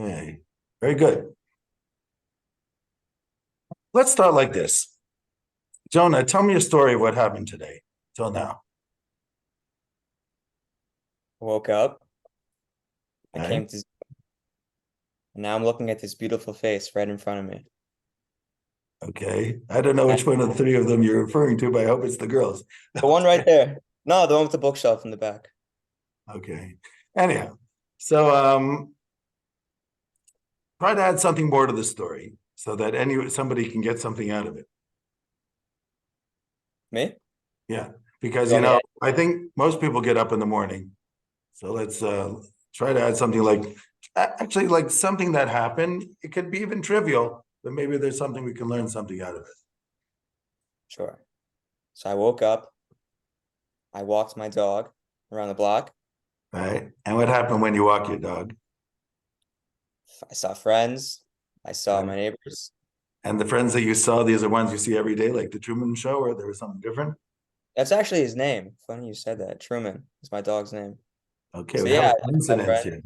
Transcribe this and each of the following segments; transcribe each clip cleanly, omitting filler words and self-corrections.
Okay, very good. Let's start like this. Jonah, tell me a story of what happened today till now. Woke up, I Okay. came to, and now I'm looking at this beautiful face right in front of me. Okay. I don't know I- which one of the three of them you're referring to, but I hope it's the girls. The one right there. No, the one with the bookshelf in the back. Okay. Anyhow, so try to add something more to the story so that somebody can get something out of it. Me? Yeah. Because You want me to? I think most people get up in the morning. So let's try to add something like actually like something that happened. It could be even trivial, but maybe there's something we can learn something out of it. Sure. So I woke up, I walked my dog around the block. Right. And what happened when you walk your dog? I saw friends. I saw Right. my neighbors. And the friends that you saw, these are ones you see every day, like the Truman Show, or there was something different? That's actually his name. Funny you said that. Truman is my dog's name. Okay, So we have yeah, a I saw coincidence friends, here.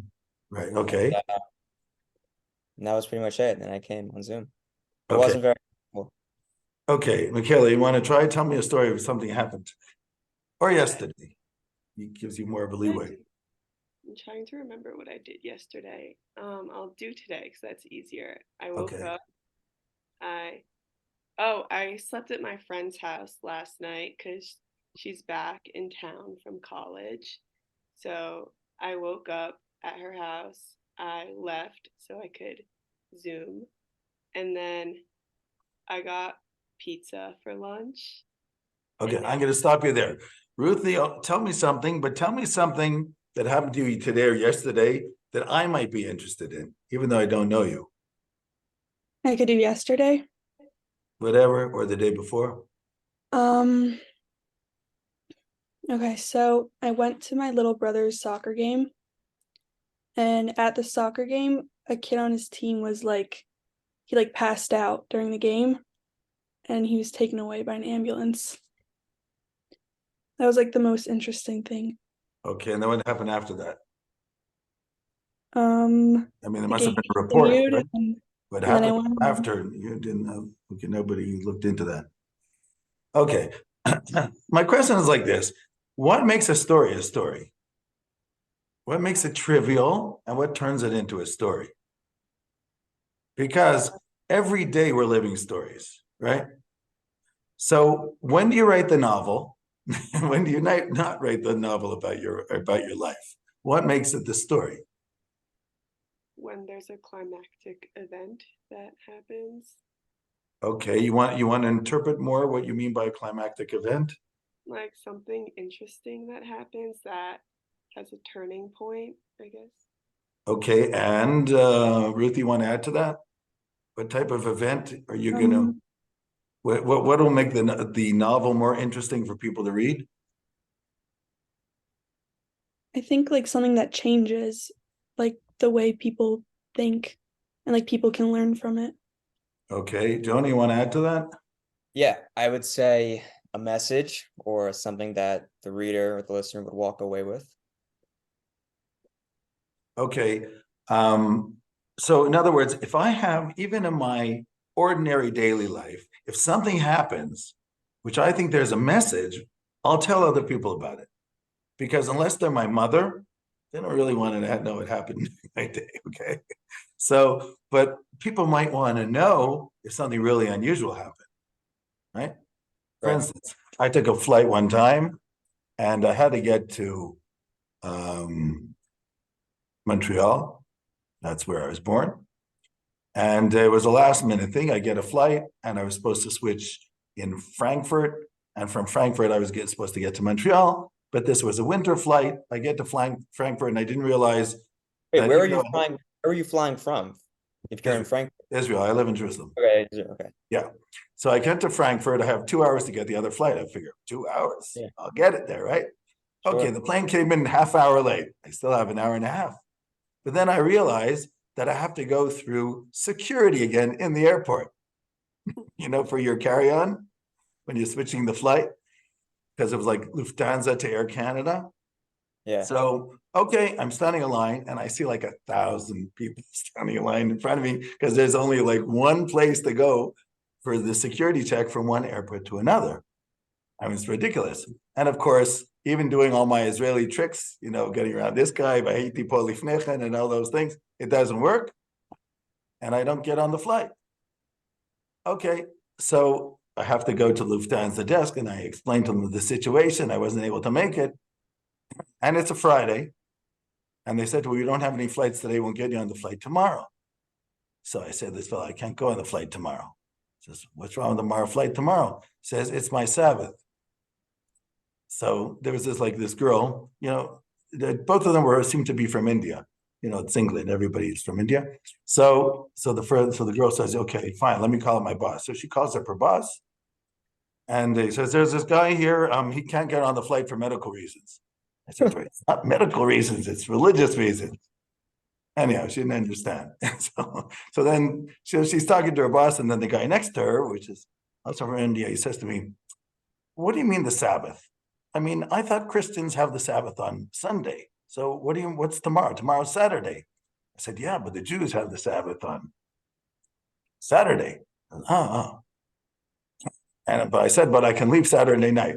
Right. and, Okay. and that was pretty much it. And then I came on Zoom. It Okay. wasn't very cool. Okay. Michaela, you want to try? Tell me a story of something happened or yesterday. It gives you more of a leeway. I'm trying to remember what I did yesterday. I'll do today because that's easier. I woke Okay. up. I I slept at my friend's house last night because she's back in town from college. So I woke up at her house. I left so I could Zoom, and then I got pizza for lunch. Okay. And now I'm going to stop you there. Ruthie, tell me something, but tell me something that happened to you today or yesterday that I might be interested in, even though I don't know you. I could do yesterday. Whatever, or the day before. Um, okay, so I went to my little brother's soccer game, and at the soccer game, a kid on his team was he passed out during the game, and he was taken away by an ambulance. That was like the most interesting thing. Okay. And then what happened after that? I mean, there The must have game been a report, continued, right? What and then I happened went home. after you didn't know? Okay, nobody looked into that. Okay. My question is like this. What makes a story a story? What makes it trivial and what turns it into a story? Because every day we're living stories, right? So when do you write the novel? When do you not write the novel about your life? What makes it the story? when there's a climactic event that happens, Okay, you want to interpret more what you mean by a climactic event? like something interesting that happens that has a turning point, I guess. Okay, and Ruth, you want to add to that? What type of event are you gonna? Um, What will make the novel more interesting for people to read? I think like something that changes, like the way people think, and like people can learn from it. Okay, Joni, you want to add to that? Yeah, I would say a message or something that the reader or the listener would walk away with. Okay, so in other words, if I have even in my ordinary daily life, if something happens, which I think there's a message, I'll tell other people about it because unless they're my mother, they don't really want to know what happened in my day. Okay, so but people might want to know if something really unusual happened, right? For Right. instance, I took a flight one time and I had to get to um, Montreal. That's where I was born. And it was a last minute thing. I get a flight and I was supposed to switch in Frankfurt. And from Frankfurt, I was supposed to get to Montreal. But this was a winter flight. I get to Frankfurt and I didn't realize Wait, that where are even you though flying? Where are you flying from? If you're in Israel, Frankfurt. Israel, I live in Jerusalem. Okay, okay. Yeah. So I get to Frankfurt. I have 2 hours to get the other flight. I figure 2 hours. Yeah, I'll get it there, right? Okay, sure. the plane came in half hour late. I still have an hour and a half. But then I realized that I have to go through security again in the airport, for your carry-on when you're switching the flight, because it was like Lufthansa to Air Canada. Yeah. So, okay, I'm standing in line and I see like 1,000 people standing in line in front of me because there's only like one place to go for the security check from one airport to another. I mean, it's ridiculous. And of course, even doing all my Israeli tricks, getting around this guy, and all those things, it doesn't work. And I don't get on the flight. Okay, so I have to go to Lufthansa desk and I explained to them the situation. I wasn't able to make it. And it's a Friday. And they said, well, we don't have any flights today. We'll get you on the flight tomorrow. So I said, this fellow, I can't go on the flight tomorrow. He says, what's wrong with the flight tomorrow? He says, it's my Sabbath. So there was this girl, both of them seemed to be from India. It's England, everybody's from India. So the girl says, okay, fine, let me call my boss. So she calls up her boss and he says, there's this guy here, he can't get on the flight for medical reasons. I said, it's not medical reasons, it's religious reasons. Anyhow, she didn't understand. So then she's talking to her boss, and then the guy next to her, which is also from India, he says to me, what do you mean the Sabbath? I mean, I thought Christians have the Sabbath on Sunday. So what's tomorrow? Tomorrow's Saturday. I said, yeah, but the Jews have the Sabbath on Saturday. Oh. But I said, but I can leave Saturday night.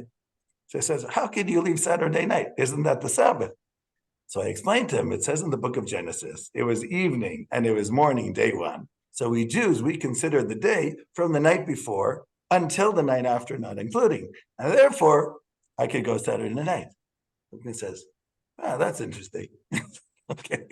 So he says, how can you leave Saturday night? Isn't that the Sabbath? So I explained to him, it says in the book of Genesis, it was evening and it was morning, day one. So we Jews, we consider the day from the night before until the night after, not including. And therefore, I could go Saturday night. And he says, that's interesting. Okay.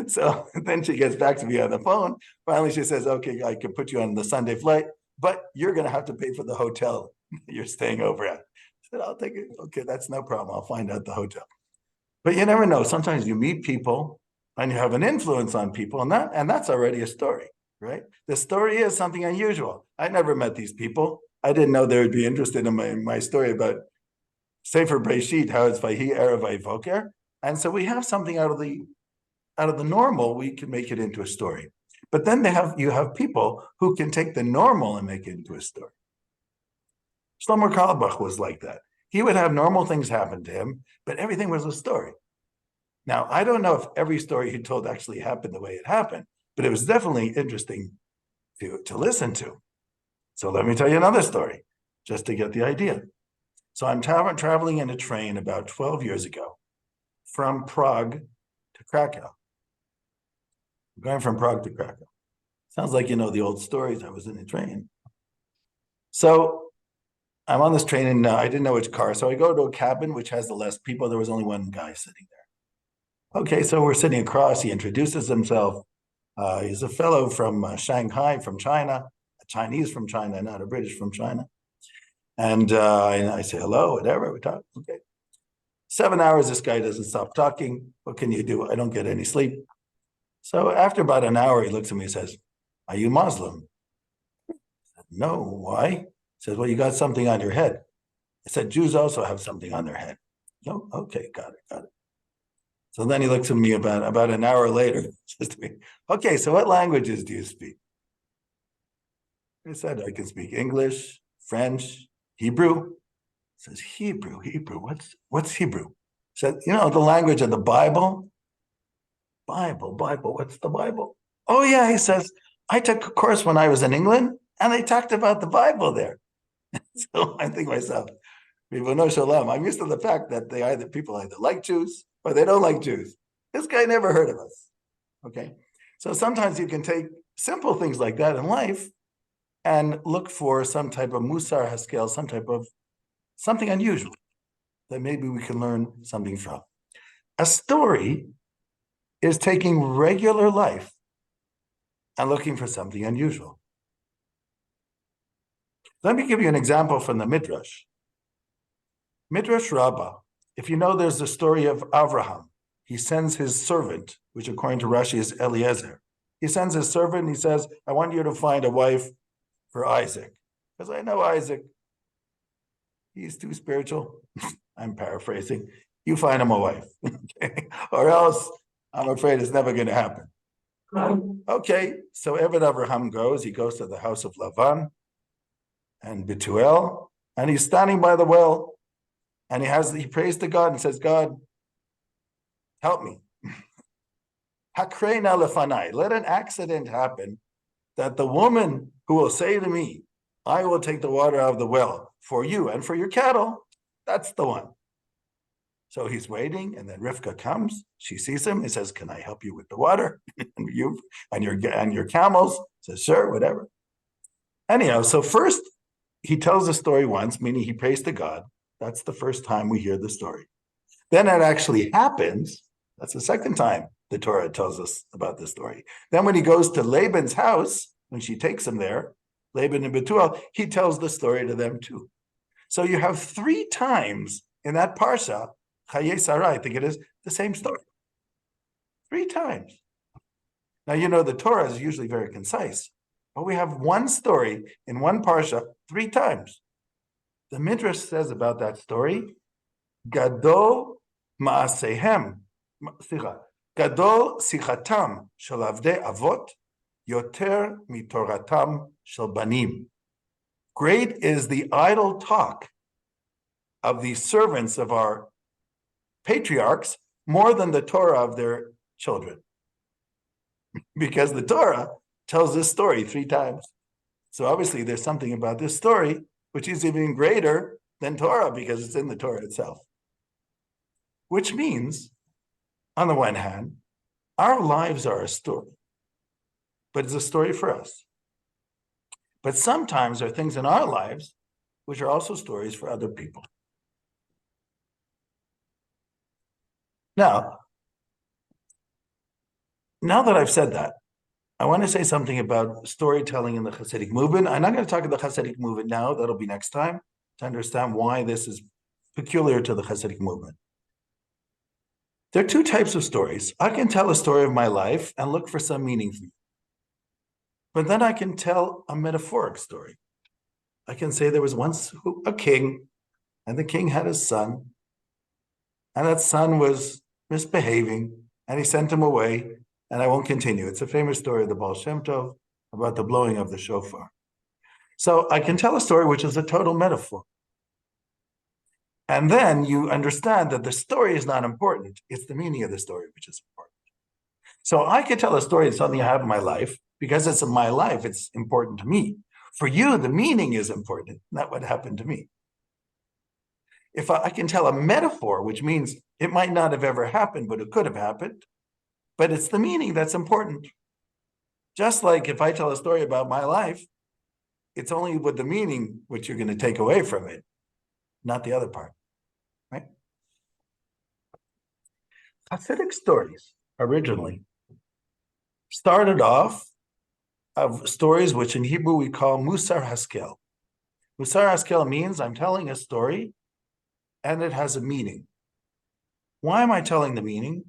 So then she gets back to me on the phone. Finally, she says, okay, I can put you on the Sunday flight, but you're going to have to pay for the hotel you're staying over at. I said, I'll take it. Okay, that's no problem. I'll find out the hotel. But you never know. Sometimes you meet people and you have an influence on people, and that's already a story, right? The story is something unusual. I never met these people. I didn't know they would be interested in my story about Sefer Breshit, how it's Vayhi Erev Vayvoker. And so we have something out of the normal, we can make it into a story. But then you have people who can take the normal and make it into a story. Shlomo Carlebach was like that. He would have normal things happen to him, but everything was a story. Now, I don't know if every story he told actually happened the way it happened, but it was definitely interesting to listen to. So let me tell you another story, just to get the idea. So I'm traveling in a train about 12 years ago from Prague to Krakow. I'm going from Prague to Krakow. Sounds like, the old stories. I was in a train. So I'm on this train and I didn't know which car. So I go to a cabin, which has the less people. There was only one guy sitting there. Okay, so we're sitting across. He introduces himself. He's a fellow from Shanghai, from China, a Chinese from China, not a British from China. And I say, hello, whatever, we talk. Okay. 7 hours, this guy doesn't stop talking. What can you do? I don't get any sleep. So after about an hour, he looks at me and says, are you Muslim? I said, no, why? He says, well, you got something on your head. I said, Jews also have something on their head. No, okay, got it. So then he looks at me about an hour later, says to me, okay, so what languages do you speak? I said, I can speak English, French, Hebrew. He says, Hebrew, what's Hebrew? He said, the language of the Bible? Bible, what's the Bible? Oh yeah, he says, I took a course when I was in England and they talked about the Bible there. So I think to myself, I'm used to the fact that people either like Jews or they don't like Jews. This guy never heard of us. Okay. So sometimes you can take simple things like that in life and look for some type of musar haskel, something unusual that maybe we can learn something from. A story is taking regular life and looking for something unusual. Let me give you an example from the Midrash. Midrash Rabbah, if you know, there's the story of Avraham. He sends his servant, which according to Rashi is Eliezer. He sends his servant and he says, I want you to find a wife for Isaac. Because I know Isaac, he's too spiritual. I'm paraphrasing. You find him a wife. Okay? Or else I'm afraid it's never going to happen. Okay, so Eved Avraham goes. He goes to the house of Lavan and Betuel, and he's standing by the well, and he prays to God and says, God, help me. Hakrena lefanai, let an accident happen that the woman who will say to me, I will take the water out of the well for you and for your cattle, that's the one. So he's waiting, and then Rivka comes. She sees him. He says, "Can I help you with the water?" And you and your camels. Says, "Sure, whatever." Anyhow, so first he tells the story once, meaning he prays to God. That's the first time we hear the story. Then it actually happens. That's the second time the Torah tells us about this story. Then when he goes to Laban's house, when she takes him there, Laban and Bethuel, he tells the story to them too. So you have 3 times in that parsha, Chaye Sarah, I think it is, the same story. 3 times. Now, you know, the Torah is usually very concise, but we have one story in one parsha 3 times. The Midrash says about that story, Gadol Ma'asehem, Gadol Sichatam Shel Avdei Avot, Yoter Mitoratam Shel Banim. Great is the idle talk of the servants of our patriarchs more than the Torah of their children. Because the Torah tells this story 3 times. So obviously there's something about this story which is even greater than Torah because it's in the Torah itself. Which means, on the one hand, our lives are a story, but it's a story for us. But sometimes there are things in our lives which are also stories for other people. Now that I've said that, I want to say something about storytelling in the Hasidic movement. I'm not going to talk about the Hasidic movement now. That'll be next time to understand why this is peculiar to the Hasidic movement. There are 2 types of stories. I can tell a story of my life and look for some meaning from it. But then I can tell a metaphoric story. I can say there was once a king, and the king had a son, and that son was misbehaving, and he sent him away, and I won't continue. It's a famous story of the Baal Shem Tov about the blowing of the shofar. So I can tell a story which is a total metaphor. And then you understand that the story is not important. It's the meaning of the story which is important. So I could tell a story of something I have in my life. Because it's in my life, it's important to me. For you, the meaning is important, not what happened to me. If I can tell a metaphor, which means it might not have ever happened, but it could have happened, but it's the meaning that's important. Just like if I tell a story about my life, it's only with the meaning which you're going to take away from it, not the other part, right? Hassidic stories originally started off of stories which in Hebrew we call Musar Haskel. Musar Haskel means I'm telling a story and it has a meaning. Why am I telling the meaning?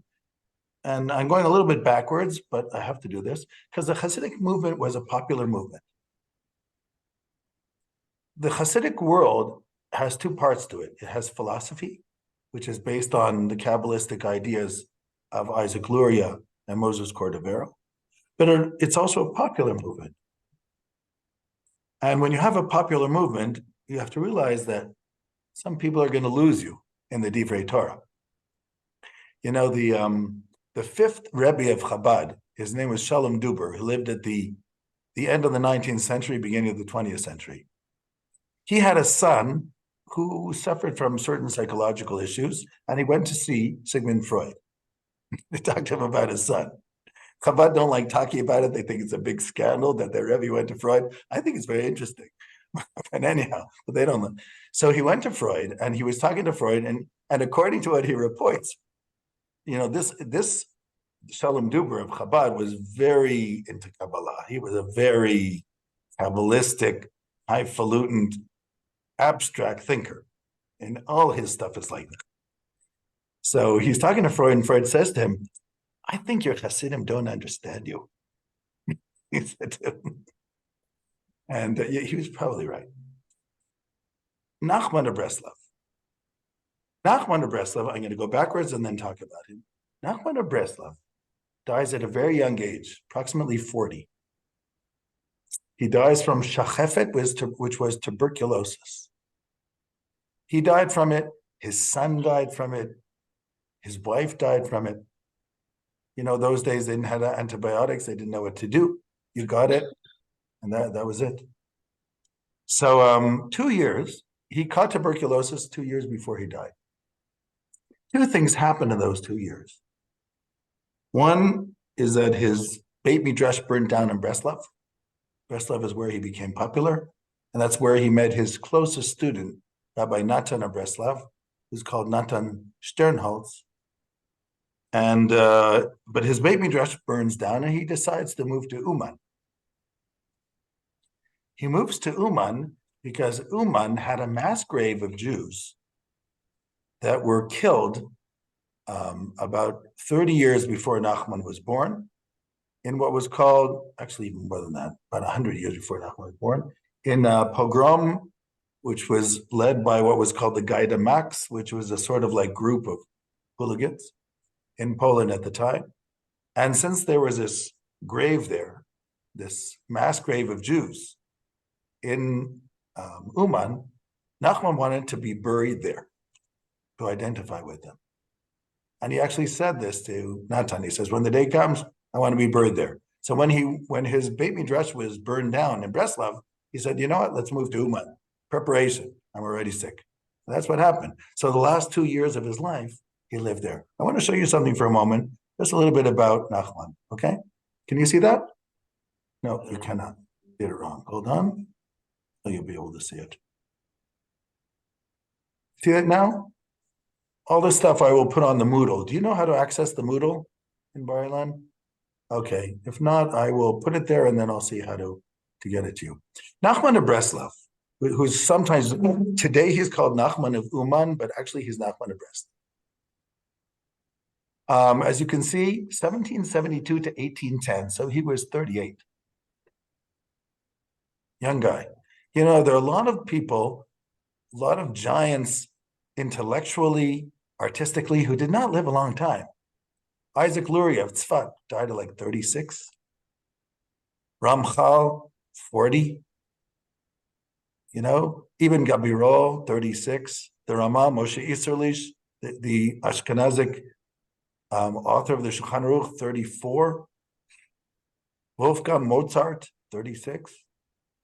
And I'm going a little bit backwards, but I have to do this because the Hasidic movement was a popular movement. The Hasidic world has 2 parts to it. It has philosophy, which is based on the Kabbalistic ideas of Isaac Luria and Moses Cordovero. But it's also a popular movement. And when you have a popular movement, you have to realize that some people are going to lose you in the Divrei Torah. You know, the 5th Rebbe of Chabad, his name was Shalom Duber, who lived at the end of the 19th century, beginning of the 20th century. He had a son who suffered from certain psychological issues, and he went to see Sigmund Freud. They talked to him about his son. Chabad don't like talking about it. They think it's a big scandal that their Rebbe went to Freud. I think it's very interesting. But anyhow, but they don't know. So he went to Freud and he was talking to Freud, and according to what he reports, you know, this Shalom Duber of Chabad was very into Kabbalah. He was a very Kabbalistic, highfalutin, abstract thinker. And all his stuff is like that. So he's talking to Freud, and Freud says to him, I think your Hasidim don't understand you. He said to him. And he was probably right. Nachman of Breslov. Nachman of Breslov, I'm going to go backwards and then talk about him. Nachman of Breslov dies at a very young age, approximately 40. He dies from shachefet, which was tuberculosis. He died from it. His son died from it. His wife died from it. You know, those days they didn't have antibiotics. They didn't know what to do. You got it, and that was it. So 2 years, he caught tuberculosis 2 years before he died. Two things happened in those 2 years. One is that his Beit Midrash burned down in Breslov. Breslov is where he became popular, and that's where he met his closest student, Rabbi Nachan of Breslov, who's called Natan Sternholz. And but his Beit Midrash burns down, and he decides to move to Uman. He moves to Uman because Uman had a mass grave of Jews that were killed about 30 years before Nachman was born, in what was called, actually even more than that, about 100 years before Nachman was born, in a pogrom, which was led by what was called the Gaida Max, which was a sort of like group of hooligans in Poland at the time. And since there was this grave there, this mass grave of Jews in Uman, Nachman wanted to be buried there to identify with them. And he actually said this to Natan. He says, when the day comes, I want to be buried there. So when his Beit Midrash was burned down in Breslov, he said, you know what, let's move to Uman. Preparation, I'm already sick. And that's what happened. So the last 2 years of his life, he lived there. I want to show you something for a moment, just a little bit about Nachman, okay? Can you see that? No, you cannot. Did it wrong. Hold on. Oh, you'll be able to see it. See it now? All this stuff I will put on the Moodle. Do you know how to access the Moodle in Bar-Ilan? Okay, if not, I will put it there and then I'll see how to get it to you. Nachman of Breslov, who's sometimes, today he's called Nachman of Uman, but actually he's Nachman of Breslov. As you can see, 1772 to 1810, so he was 38. Young guy. You know, there are a lot of people, a lot of giants intellectually, artistically, who did not live a long time. Isaac Luria of Tzfat died at like 36. Ramchal, 40. You know, even Gabirol, 36. The Ramah, Moshe Isserlich, the Ashkenazic author of the Shulchan Aruch, 34. Wolfgang Mozart, 36.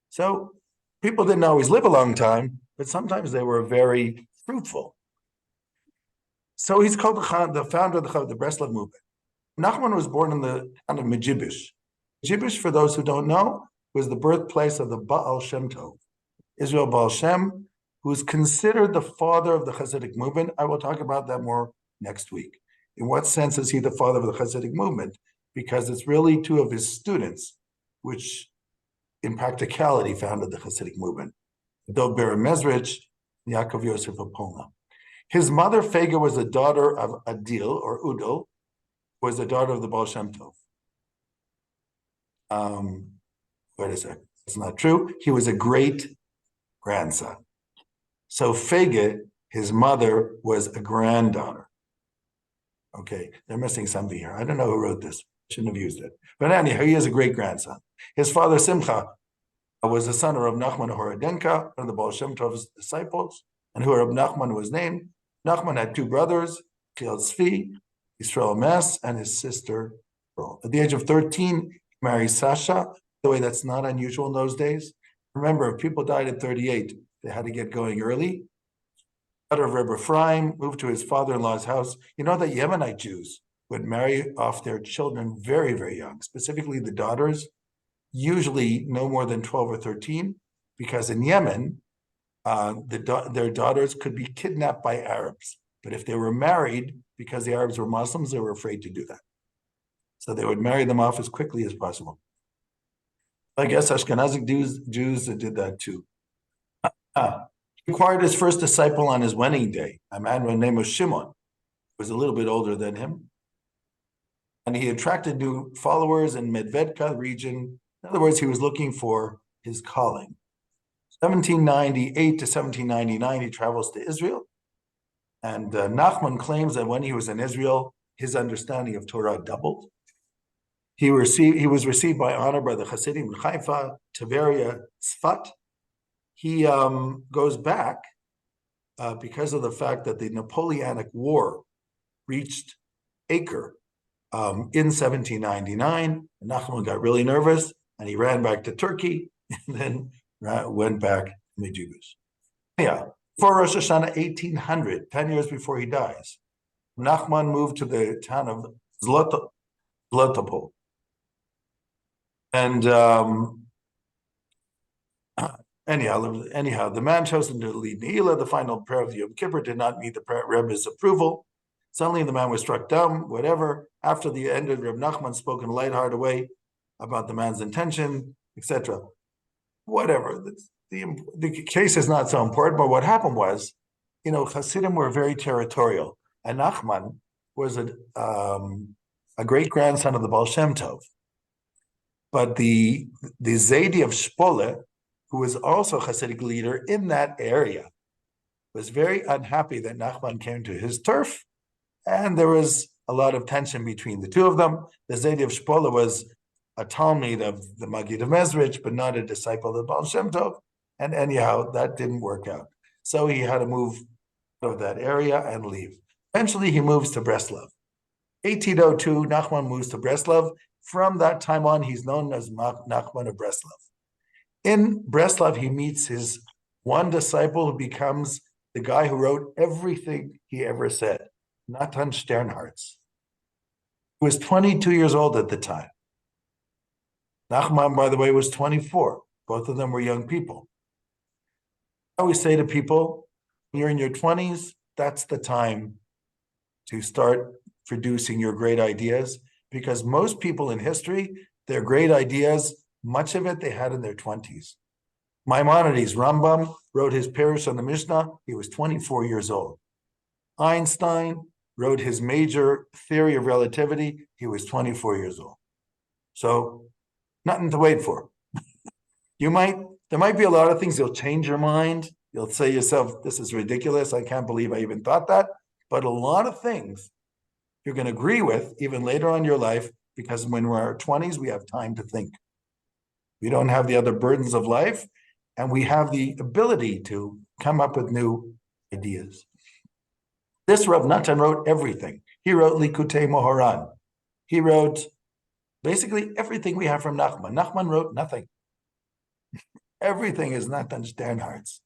So people didn't always live a long time, but sometimes they were very fruitful. So he's called the founder of the Breslov movement. Nachman was born in the town of Medjibish. Medjibish, for those who don't know, was the birthplace of the Baal Shem Tov, Israel Baal Shem, who is considered the father of the Hasidic movement. I will talk about that more next week. In what sense is he the father of the Hasidic movement? Because it's really two of his students, which in practicality founded the Hasidic movement. Dov Ber Mezrich, Yaakov Yosef of Poland. His mother, Fega, was the daughter of Adil, or Udal, was the daughter of the Baal Shem Tov. Wait a second, it's not true. He was a great-grandson. So Fega, his mother, was a granddaughter. Okay, they're missing something here. I don't know who wrote this. Shouldn't have used it. But anyhow, he is a great-grandson. His father, Simcha, was the son of Reb Nachman Horodenka, one of the Baal Shem Tov's disciples, and who Reb Nachman was named. Nachman had two brothers, Kiel Tzvi, Yisrael Mes, and his sister, Pearl. At the age of 13, he married Sasha. The way that's not unusual in those days. Remember, if people died at 38, they had to get going early. Daughter of Reb Ephraim moved to his father-in-law's house. You know that Yemenite Jews would marry off their children very, very young, specifically the daughters, usually no more than 12 or 13, because in Yemen, their daughters could be kidnapped by Arabs. But if they were married, because the Arabs were Muslims, they were afraid to do that. So they would marry them off as quickly as possible. I guess Ashkenazic Jews did that too. He acquired his first disciple on his wedding day, a man by the name of Shimon, who was a little bit older than him. And he attracted new followers in Medvedka region. In other words, he was looking for his calling. 1798 to 1799, he travels to Israel. And Nachman claims that when he was in Israel, his understanding of Torah doubled. He was received by honor by the Hasidim in Haifa, Tveria, Tzfat. He goes back because of the fact that the Napoleonic War reached Acre in 1799. Nachman got really nervous and he ran back to Turkey and then went back to Medjugorje. Yeah, for Rosh Hashanah 1800, 10 years before he dies, Nachman moved to the town of Zlotopol. And anyhow, the man chosen to lead Ne'ilah, the final prayer of the Yom Kippur, did not meet the Rebbe's approval. Suddenly the man was struck dumb, whatever. After the end, Reb Nachman spoke in a lighthearted way about the man's intention, etc. Whatever. The case is not so important, but what happened was, Hasidim were very territorial, and Nachman was a great-grandson of the Baal Shem Tov. But the Zaidi of Shpole, who was also a Hasidic leader in that area, was very unhappy that Nachman came to his turf, and there was a lot of tension between the two of them. The Zaidi of Shpole was a Talmud of the Magid of Mezrich, but not a disciple of the Baal Shem Tov, and anyhow, that didn't work out. So he had to move out of that area and leave. Eventually, he moves to Breslov. 1802, Nachman moves to Breslov. From that time on, he's known as Nachman of Breslov. In Breslov, he meets his one disciple who becomes the guy who wrote everything he ever said, Nachan Sternhartz. He was 22 years old at the time. Nachman, by the way, was 24. Both of them were young people. I always say to people, when you're in your 20s, that's the time to start producing your great ideas, because most people in history, their great ideas, much of it they had in their 20s. Maimonides, Rambam, wrote his Pirush on the Mishnah. He was 24 years old. Einstein wrote his major theory of relativity. He was 24 years old. So nothing to wait for. There might be a lot of things you'll change your mind. You'll say to yourself, this is ridiculous. I can't believe I even thought that. But a lot of things you're going to agree with even later on in your life, because when we're in our 20s, we have time to think. We don't have the other burdens of life, and we have the ability to come up with new ideas. This Rav Natan wrote everything. He wrote Likutei Moharan. He wrote basically everything we have from Nachman. Nachman wrote nothing. Everything is Nachman Sternhartz.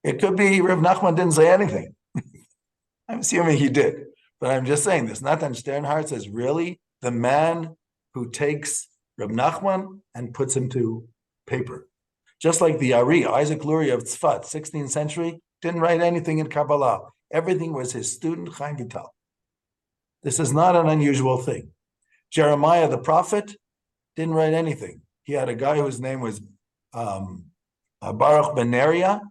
It could be Rav Nachman didn't say anything. I'm assuming he did, but I'm just saying this. Nachman Sternhartz is really the man who takes Rav Nachman and puts him to paper. Just like the Ari, Isaac Luria of Tzfat, 16th century, didn't write anything in Kabbalah. Everything was his student, Chaim Vital. This is not an unusual thing. Jeremiah the prophet didn't write anything. He had a guy whose name was Baruch ben Neriah.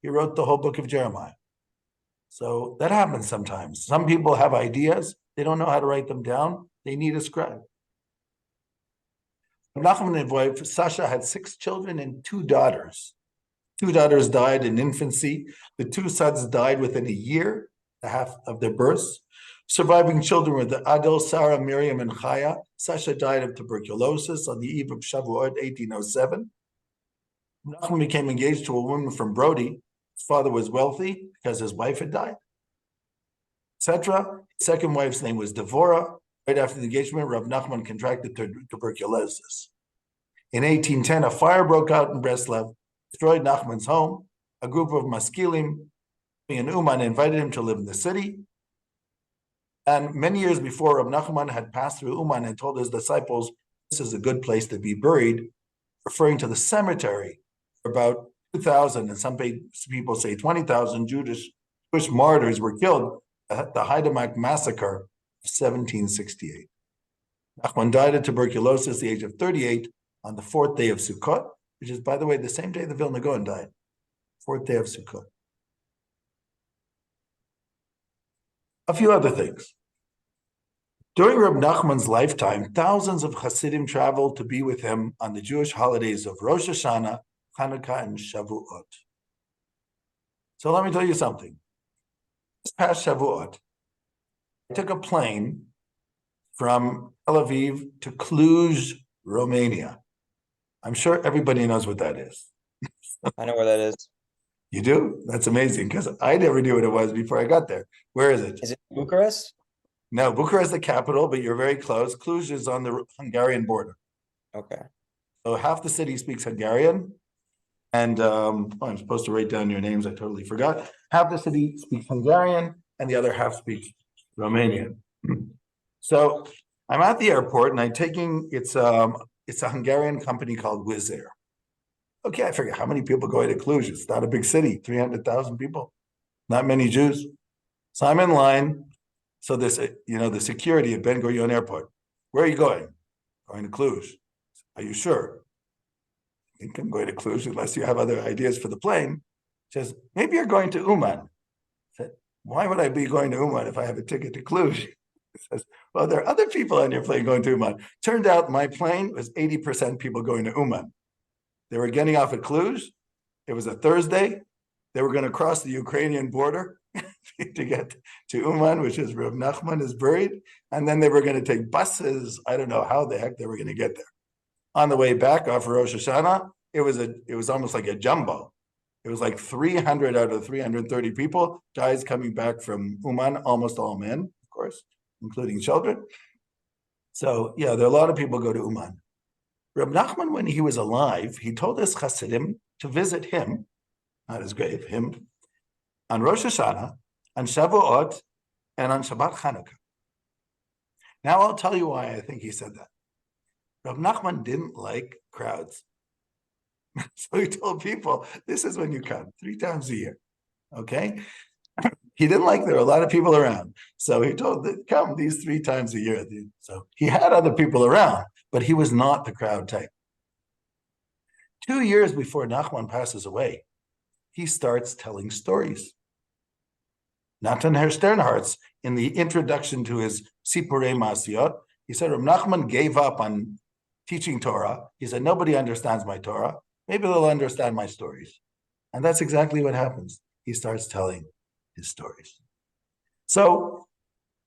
He wrote the whole book of Jeremiah. So that happens sometimes. Some people have ideas. They don't know how to write them down. They need a scribe. Nachman and wife Sasha had 6 children and 2 daughters. 2 daughters died in infancy. The 2 sons died within a year and a half of their births. Surviving children were the Adel, Sarah, Miriam, and Chaya. Sasha died of tuberculosis on the eve of Shavuot 1807. Nachman became engaged to a woman from Brody. His father was wealthy because his wife had died, etc. His second wife's name was Devorah. Right after the engagement, Rav Nachman contracted tuberculosis. In 1810, a fire broke out in Breslov, destroyed Nachman's home. A group of Maskilim and Uman invited him to live in the city. And many years before, Rav Nachman had passed through Uman and told his disciples, this is a good place to be buried, referring to the cemetery. About 2,000, and some people say 20,000 Jewish martyrs were killed at the Haidamach massacre of 1768. Nachman died of tuberculosis at the age of 38 on the 4th day of Sukkot, which is, by the way, the same day the Vilna Gaon died, 4th day of Sukkot. A few other things. During Reb Nachman's lifetime, thousands of Hasidim traveled to be with him on the Jewish holidays of Rosh Hashanah, Hanukkah, and Shavuot. So let me tell you something. This past Shavuot, I took a plane from Tel Aviv to Cluj, Romania. I'm sure everybody knows what that is. I know where that is. You do? That's amazing, because I never knew what it was before I got there. Where is it? Is it Bucharest? No, Bucharest is the capital, but you're very close. Cluj is on the Hungarian border. Okay. So half the city speaks Hungarian. And I'm supposed to write down your names. I totally forgot. Half the city speaks Hungarian and the other half speaks Romanian. So I'm at the airport and I'm taking, it's a Hungarian company called Wizz Air. Okay, I figure how many people go to Cluj? It's not a big city, 300,000 people, not many Jews. So I'm in line. So this, the security at Ben Gurion Airport. Where are you going? Going to Cluj. Are you sure? I think I'm going to Cluj unless you have other ideas for the plane. Says, maybe you're going to Uman. I said, why would I be going to Uman if I have a ticket to Cluj? He says, well, there are other people on your plane going to Uman. Turned out my plane was 80% people going to Uman. They were getting off at Cluj. It was a Thursday. They were going to cross the Ukrainian border to get to Uman, which is where Nachman is buried. And then they were going to take buses. I don't know how the heck they were going to get there. On the way back off Rosh Hashanah, it was almost like a jumbo. It was like 300 out of 330 people, guys coming back from Uman, almost all men, of course, including children. So yeah, there are a lot of people go to Uman. Reb Nachman, when he was alive, he told his Hasidim to visit him, not his grave, him, on Rosh Hashanah, on Shavuot, and on Shabbat Chanukah. Now I'll tell you why I think he said that. Reb Nachman didn't like crowds. So he told people, this is when you come, 3 times a year, okay? He didn't like there were a lot of people around. So he told them, come these 3 times a year. So he had other people around, but he was not the crowd type. 2 years before Nachman passes away, he starts telling stories. Natan Sternhartz, in the introduction to his Sipurei Masiyot, he said, Reb Nachman gave up on teaching Torah. He said, nobody understands my Torah. Maybe they'll understand my stories. And that's exactly what happens. He starts telling his stories. So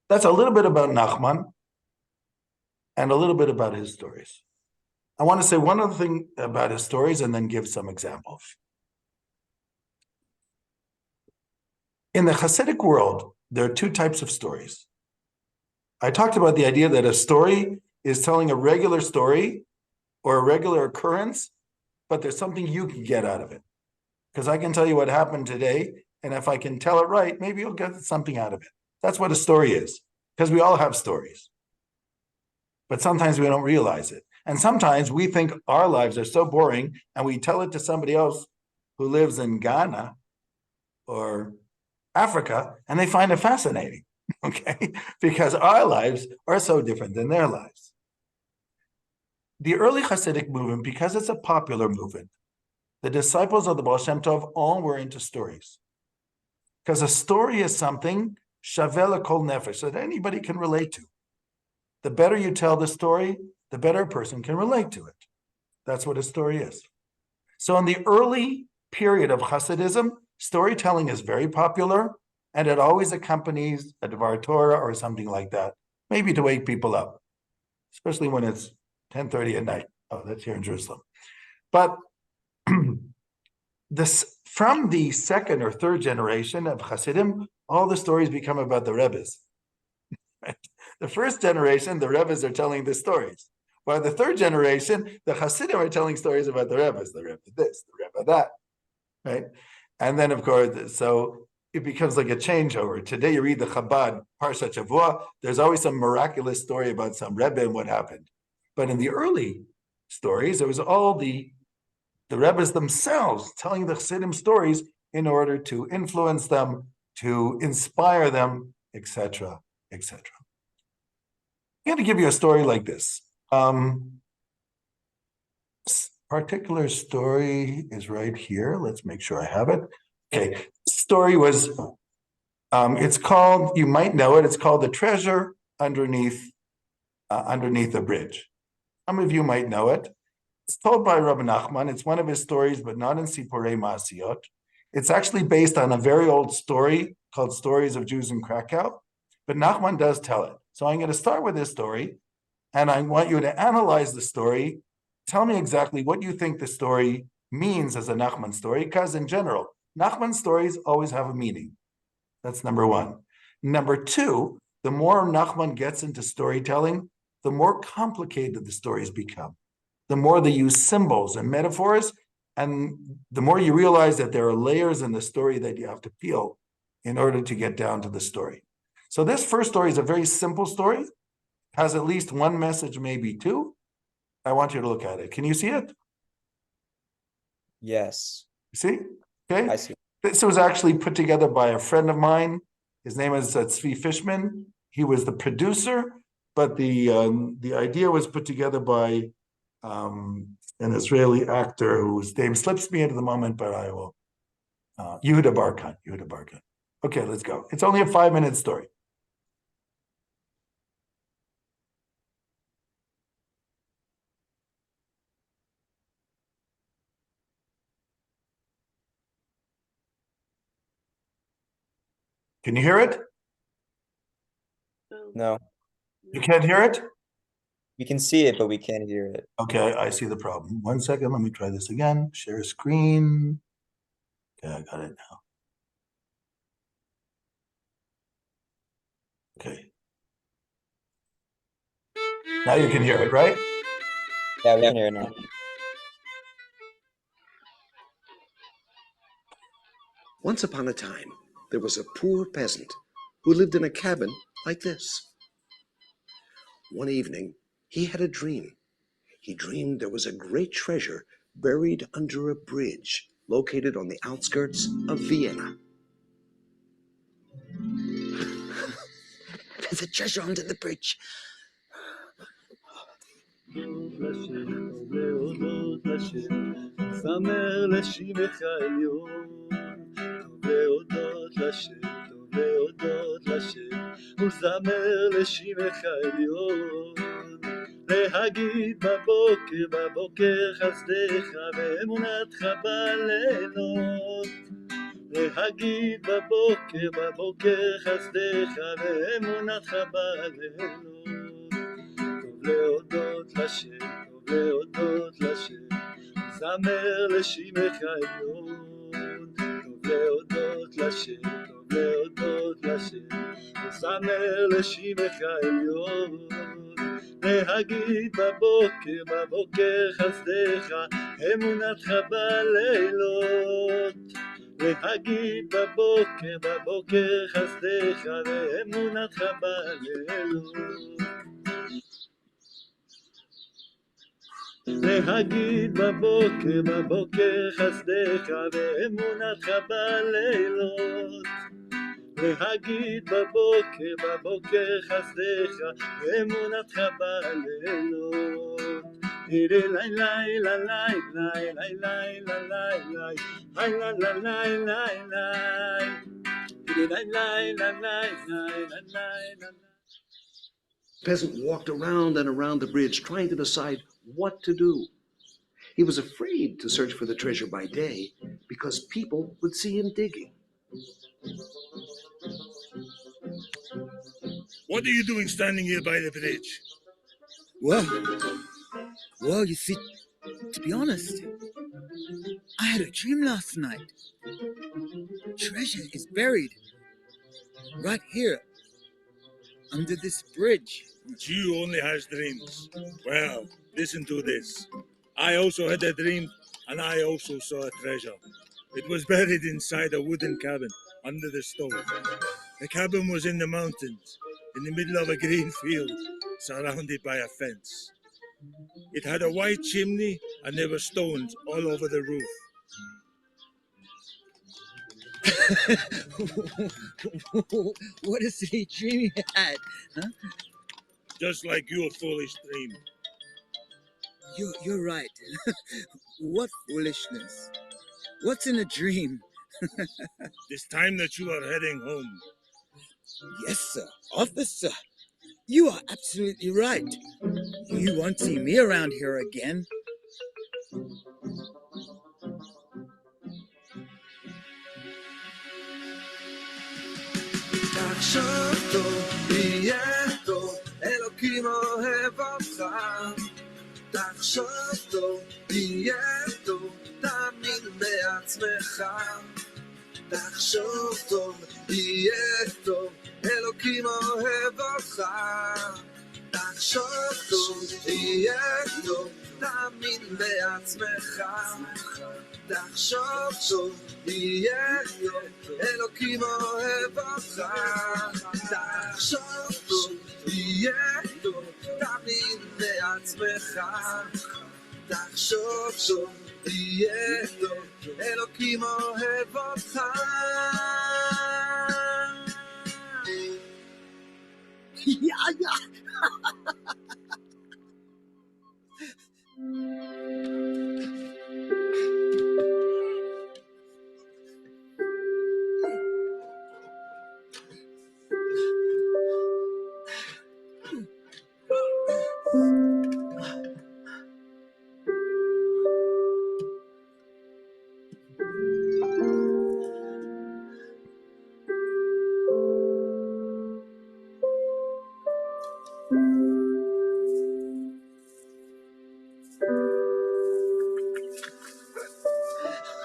that's a little bit about Nachman and a little bit about his stories. I want to say one other thing about his stories and then give some examples. In the Hasidic world, there are 2 types of stories. I talked about the idea that a story is telling a regular story or a regular occurrence, but there's something you can get out of it. Because I can tell you what happened today, and if I can tell it right, maybe you'll get something out of it. That's what a story is, because we all have stories. But sometimes we don't realize it. And sometimes we think our lives are so boring, and we tell it to somebody else who lives in Ghana or Africa, and they find it fascinating, okay? Because our lives are so different than their lives. The early Hasidic movement, because it's a popular movement, the disciples of the Baal Shem Tov all were into stories. Because a story is something, shaveh kol nefesh, that anybody can relate to. The better you tell the story, the better a person can relate to it. That's what a story is. So in the early period of Hasidism, storytelling is very popular, and it always accompanies a Dvar Torah or something like that, maybe to wake people up, especially when it's 10:30 at night. Oh, that's here in Jerusalem. But from the second or third generation of Hasidim, all the stories become about the Rebbes. Right? The first generation, the Rebbes are telling the stories. By the third generation, the Hasidim are telling stories about the Rebbes, the Rebbe this, the Rebbe that, right? And then, of course, so it becomes like a changeover. Today, you read the Chabad Parshat Shavua, there's always some miraculous story about some Rebbe and what happened. But in the early stories, it was all the Rebbes themselves telling the Chassidim stories in order to influence them, to inspire them, etc., etc. I'm going to give you a story like this. Particular story is right here. Let's make sure I have it. Okay, story was, it's called, you might know it, it's called The Treasure Underneath a Bridge. Some of you might know it. It's told by Rabbi Nachman. It's one of his stories, but not in Sipurei Masiyot. It's actually based on a very old story called Stories of Jews in Krakow, but Nachman does tell it. So I'm going to start with this story, and I want you to analyze the story. Tell me exactly what you think the story means as a Nachman story, because in general, Nachman stories always have a meaning. That's number one. Number two, the more Nachman gets into storytelling, the more complicated the stories become. The more they use symbols and metaphors, and the more you realize that there are layers in the story that you have to peel in order to get down to the story. So this first story is a very simple story, has at least one message, maybe two. I want you to look at it. Can you see it? Yes, See? Okay. I see. This was actually put together by a friend of mine. His name is Tzvi Fishman. He was the producer, but the idea was put together by an Israeli actor whose name slips me at the moment, but I will. Yehuda Barkan. Yehuda Barkan. Okay, let's go. It's only a 5-minute story. Can you hear it? Oh, No, You can't hear it? we can see it, but we can't hear it. Okay, I see the problem. 1 second, let me try this again. Share screen. Okay, I got it now. Okay. Now you can hear it, right? Yeah, we can hear it now. Once upon a time, there was a poor peasant who lived in a cabin like this. One evening, he had a dream. He dreamed there was a great treasure buried under a bridge located on the outskirts of Vienna. There's a treasure under the bridge. להגיד בבוקר, בבוקר חסדך ואמונתך בלילות. להגיד בבוקר, בבוקר חסדך ואמונתך בלילות. טוב להודות לשם, טוב להודות לשם, זמר לשמך עליון. טוב להודות לשם, טוב להודות לשם, זמר לשמך עליון. להגיד בבוקר, בבוקר חסדך, אמונתך בלילות. להגיד בבוקר, בבוקר חסדך, ואמונתך בלילות. להגיד בבוקר, בבוקר חסדך, ואמונתך בלילות. להגיד בבוקר, בבוקר חסדך, ואמונתך בלילות. לילה לילה לילה לילה לילה לילה. Peasant walked around and around the bridge trying to decide what to do. He was afraid to search for the treasure by day because people would see him digging. What are you doing standing here by the bridge? Well, you see, to be honest, I had a dream last night. Treasure is buried right here under this bridge. You only has dreams. Well, listen to this. I also had a dream, and I also saw a treasure. It was buried inside a wooden cabin under the stove. The cabin was in the mountains, in the middle of a green field, surrounded by a fence. It had a white chimney, and there were stones all over the roof. What a silly dream you had, huh? Just like your foolish dream. You're right. What foolishness. What's in a dream? It's time that you are heading home. Yes, sir. Officer, you are absolutely right. You won't see me around here again. תחשוב טוב, יהיה טוב, אלוקים אוהב אותך. תחשוב טוב, יהיה טוב, תאמין בעצמך. תחשוב טוב, יהיה טוב, אלוקים אוהב אותך, תחשוב טוב, תהיה טוב, תאמין לעצמך, תחשוב טוב, תהיה טוב, אלוקים אוהב אותך, תחשוב טוב, תהיה טוב, תאמין לעצמך, תחשוב טוב, תהיה טוב, אלוקים אוהב אותך. Yeah, yeah.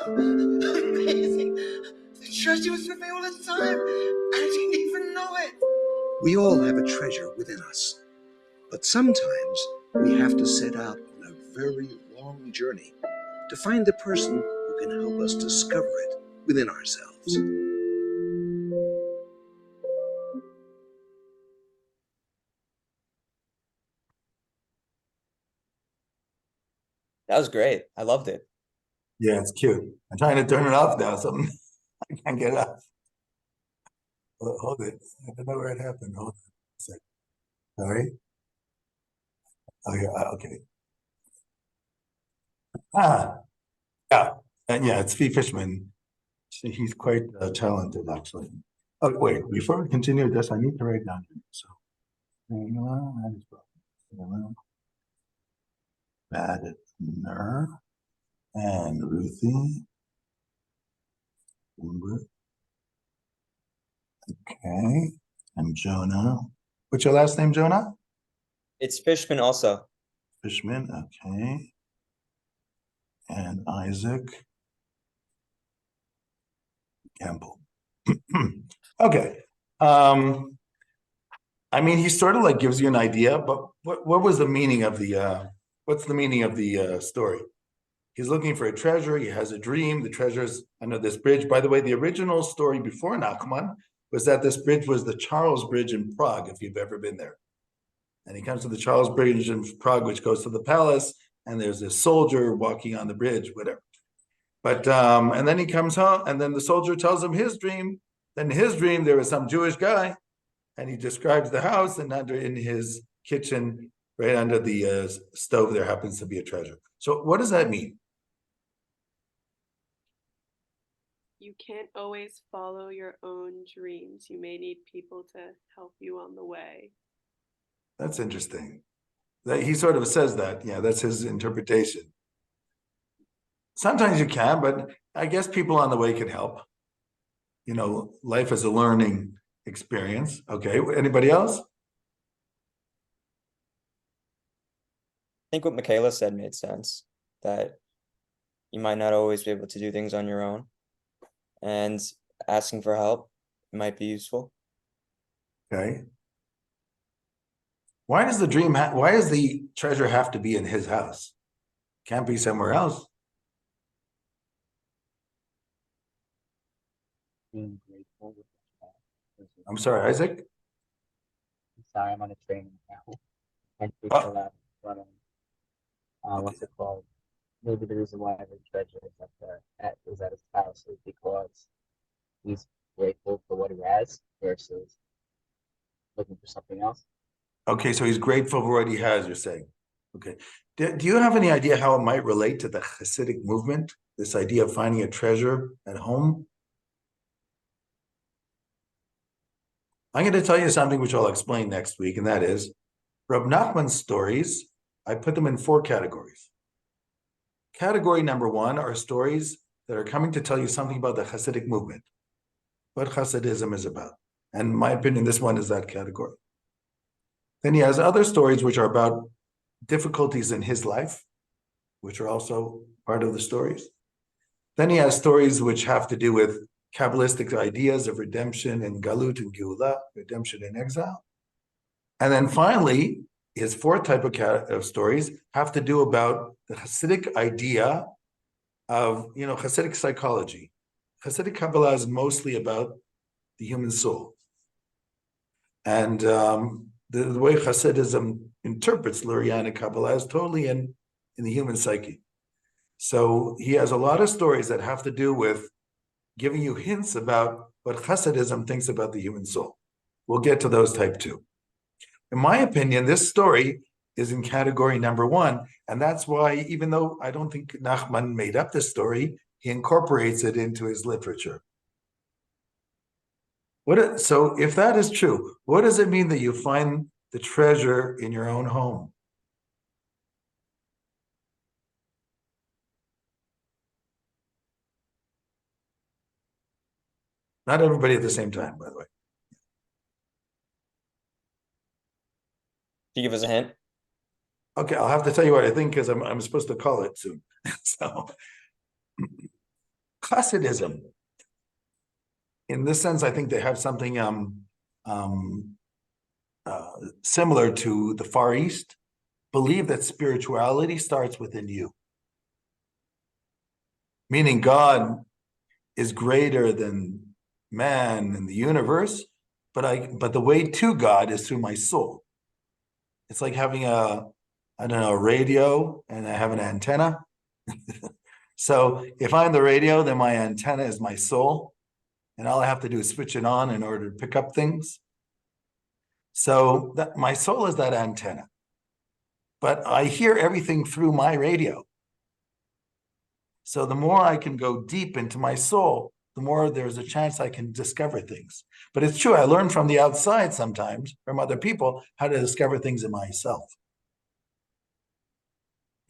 Amazing. The treasure was with me all the time. I didn't even know it. We all have a treasure within us, but sometimes we have to set out on a very long journey to find the person who can help us discover it within ourselves. That was great. I loved it. Yeah, it's cute. I'm trying to turn it off now. Something I can't get it off. Hold it. I don't know where it happened. Hold on a second. Sorry. Oh yeah. Okay. Yeah. And yeah, it's Fee Fishman. He's quite talented, actually. Oh wait. Before we continue this, I need to write down your name. So, Badner and Ruthie. Okay. And Jonah. What's your last name, Jonah? It's Fishman also. Fishman. Okay. And Isaac Campbell. Okay. I mean, he sort of like gives you an idea, but what was the meaning of the what's the meaning of the story? He's looking for a treasure. He has a dream. The treasure's under this bridge. By the way, the original story before Nachman was that this bridge was the Charles Bridge in Prague, if you've ever been there. And he comes to the Charles Bridge in Prague, which goes to the palace, and there's this soldier walking on the bridge, whatever. But and then he comes home, and then the soldier tells him his dream. Then in his dream, there was some Jewish guy, and he describes the house, and under in his kitchen, right under the stove, there happens to be a treasure. So what does that mean? You can't always follow your own dreams. You may need people to help you on the way. That's interesting. That he sort of says that. Yeah, that's his interpretation. Sometimes you can, but I guess people on the way can help. You know, life is a learning experience. Okay, anybody else? I think what Michaela said made sense, that you might not always be able to do things on your own, and asking for help might be useful. Okay. Why does the dream why does the treasure have to be in his house? Can't be somewhere else. Being grateful with that. I'm sorry, Isaac. I'm sorry, I'm on a train now. Can't speak Oh. so loud in front of me. What's it called? Maybe the reason why the treasure is at his house is because he's grateful for what he has versus looking for something else. Okay, so he's grateful for what he has, you're saying. Okay. Do you have any idea how it might relate to the Hasidic movement? This idea of finding a treasure at home? I'm going to tell you something which I'll explain next week, and that is Reb Nachman's stories. I put them in 4 categories. Category number 1 are stories that are coming to tell you something about the Hasidic movement, what Hasidism is about. And in my opinion, this one is that category. Then he has other stories which are about difficulties in his life, which are also part of the stories. Then he has stories which have to do with Kabbalistic ideas of redemption and galut and geula, redemption and exile. And then finally, his fourth type of stories have to do about the Hasidic idea of, Hasidic psychology. Hasidic Kabbalah is mostly about the human soul. And the way Hasidism interprets Lurianic Kabbalah is totally in the human psyche. So he has a lot of stories that have to do with giving you hints about what Hasidism thinks about the human soul. We'll get to those type two. In my opinion, this story is in category number one, and that's why, even though I don't think Nachman made up this story, he incorporates it into his literature. So if that is true, what does it mean that you find the treasure in your own home? Not everybody at the same time, by the way. Can you give us a hint? Okay, I'll have to tell you what I think because I'm supposed to call it soon. So, Hasidism, in this sense, I think they have something similar to the Far East. Believe that spirituality starts within you, meaning God is greater than man and the universe, but the way to God is through my soul. It's like having a radio and I have an antenna. So if I'm the radio, then my antenna is my soul, and all I have to do is switch it on in order to pick up things. So that my soul is that antenna, but I hear everything through my radio. So the more I can go deep into my soul, the more there's a chance I can discover things. But it's true, I learn from the outside sometimes, from other people, how to discover things in myself.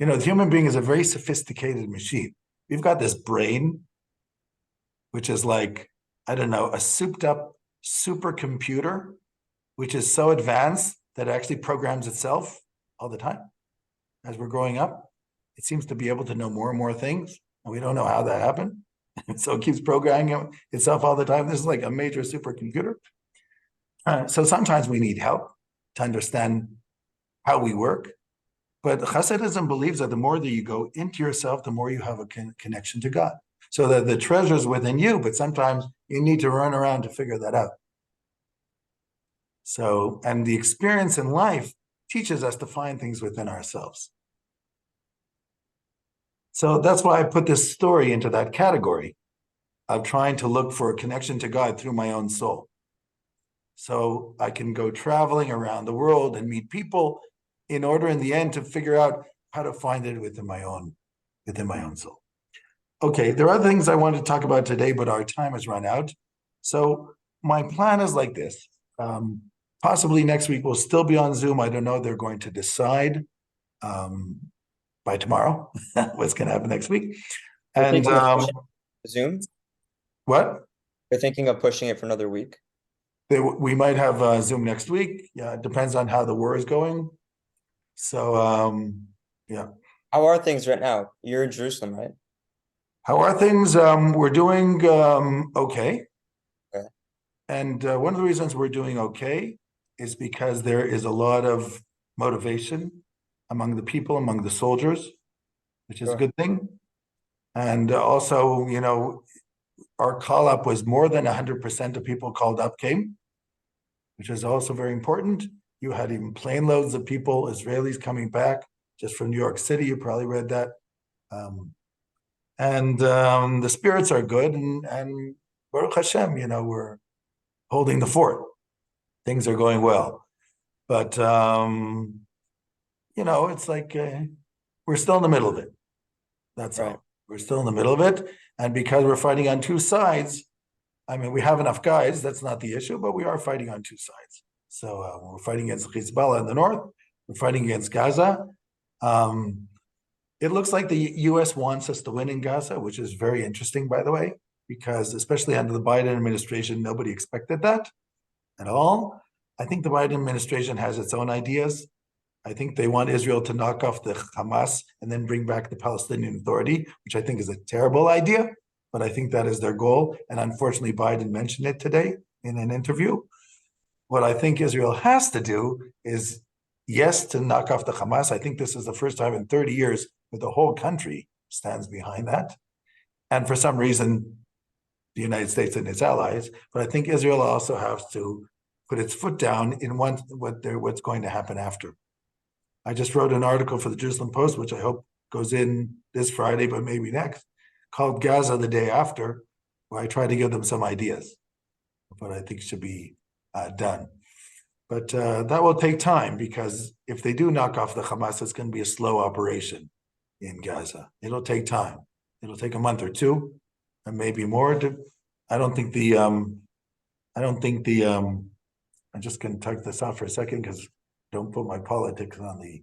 The human being is a very sophisticated machine. We've got this brain, which is like, a souped up supercomputer, which is so advanced that it actually programs itself all the time. As we're growing up, it seems to be able to know more and more things, and we don't know how that happened. So it keeps programming itself all the time. This is like a major supercomputer. So sometimes we need help to understand how we work. But Hasidism believes that the more that you go into yourself, the more you have a connection to God. So that the treasure is within you, but sometimes you need to run around to figure that out. So, and the experience in life teaches us to find things within ourselves. So that's why I put this story into that category of trying to look for a connection to God through my own soul. So I can go traveling around the world and meet people in order in the end to figure out how to find it within my own soul. Okay, there are other things I wanted to talk about today, but our time has run out. So my plan is like this. Possibly next week we'll still be on Zoom. I don't know. They're going to decide by tomorrow what's going to happen next week. And Zoom? What? They're thinking of pushing it for another week. We might have Zoom next week. Yeah, it depends on how the war is going. So yeah. How are things right now? You're in Jerusalem, right? How are things? We're doing okay. Okay. And one of the reasons we're doing okay is because there is a lot of motivation among the people, among the soldiers, which is a good thing. And also, our call up was more than 100% of people called up came, which is also very important. You had even plane loads of people, Israelis coming back just from New York City. You probably read that. And the spirits are good, and Baruch Hashem, we're holding the fort. Things are going well. But, it's like we're still in the middle of it. That's right. All. We're still in the middle of it. And because we're fighting on two sides, we have enough guys. That's not the issue, but we are fighting on two sides. So we're fighting against Hezbollah in the north. We're fighting against Gaza. It looks like the U.S. wants us to win in Gaza, which is very interesting, by the way, because especially under the Biden administration, nobody expected that at all. I think the Biden administration has its own ideas. I think they want Israel to knock off the Hamas and then bring back the Palestinian Authority, which I think is a terrible idea. but I think that is their goal. And unfortunately, Biden mentioned it today in an interview. What I think Israel has to do is, yes, to knock off the Hamas. I think this is the first time in 30 years that the whole country stands behind that. And for some reason, the United States and its allies. But I think Israel also has to put its foot down in what's going to happen after. I just wrote an article for the Jerusalem Post, which I hope goes in this Friday, but maybe next, called Gaza the Day After, where I try to give them some ideas, what I think should be done. But that will take time, because if they do knock off the Hamas, it's going to be a slow operation in Gaza. It'll take time. It'll take a month or two, and maybe more. I'm just going to type this out for a second, because don't put my politics on the